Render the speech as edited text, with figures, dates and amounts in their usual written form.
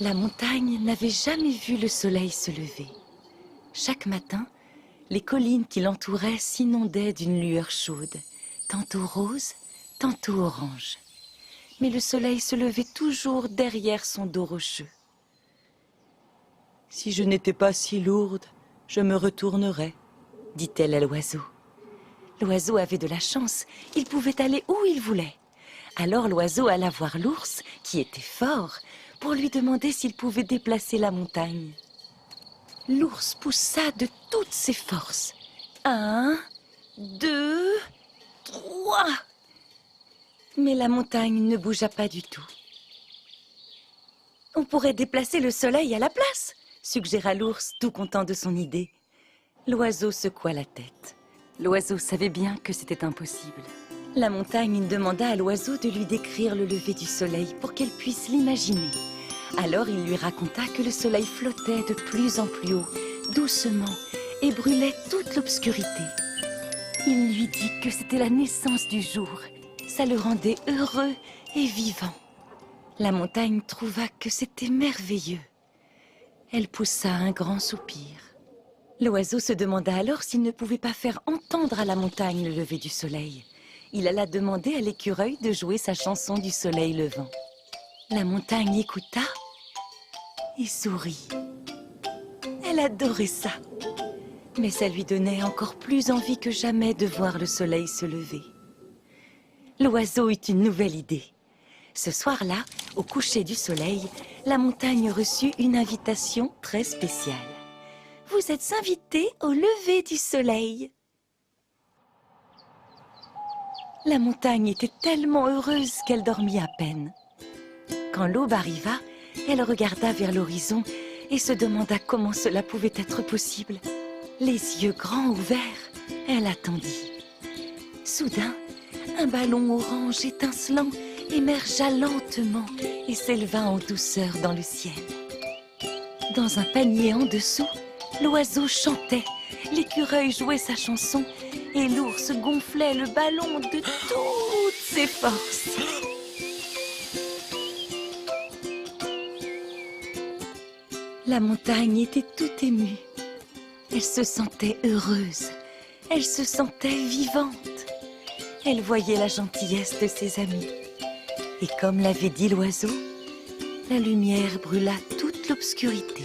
La montagne n'avait jamais vu le soleil se lever. Chaque matin, les collines qui l'entouraient s'inondaient d'une lueur chaude, tantôt rose, tantôt orange. Mais le soleil se levait toujours derrière son dos rocheux. « Si je n'étais pas si lourde, je me retournerais, » dit-elle à l'oiseau. L'oiseau avait de la chance, il pouvait aller où il voulait. Alors l'oiseau alla voir l'ours, qui était fort, pour lui demander s'il pouvait déplacer la montagne. L'ours poussa de toutes ses forces. 1, 2, 3. Mais la montagne ne bougea pas du tout. « On pourrait déplacer le soleil à la place », suggéra l'ours, tout content de son idée. L'oiseau secoua la tête. L'oiseau savait bien que c'était impossible. La montagne demanda à l'oiseau de lui décrire le lever du soleil pour qu'elle puisse l'imaginer. Alors il lui raconta que le soleil flottait de plus en plus haut, doucement, et brûlait toute l'obscurité. Il lui dit que c'était la naissance du jour. Ça le rendait heureux et vivant. La montagne trouva que c'était merveilleux. Elle poussa un grand soupir. L'oiseau se demanda alors s'il ne pouvait pas faire entendre à la montagne le lever du soleil. Il alla demander à l'écureuil de jouer sa chanson du soleil levant. La montagne écouta et sourit. Elle adorait ça. Mais ça lui donnait encore plus envie que jamais de voir le soleil se lever. L'oiseau eut une nouvelle idée. Ce soir-là, au coucher du soleil, la montagne reçut une invitation très spéciale. « Vous êtes invité au lever du soleil !» La montagne était tellement heureuse qu'elle dormit à peine. Quand l'aube arriva, elle regarda vers l'horizon et se demanda comment cela pouvait être possible. Les yeux grands ouverts, elle attendit. Soudain, un ballon orange étincelant émergea lentement et s'éleva en douceur dans le ciel. Dans un panier en dessous, l'oiseau chantait, l'écureuil jouait sa chanson et l'ours gonflait le ballon de toutes ses forces. La montagne était toute émue. Elle se sentait heureuse, elle se sentait vivante. Elle voyait la gentillesse de ses amis. Et comme l'avait dit l'oiseau, la lumière brûla toute l'obscurité.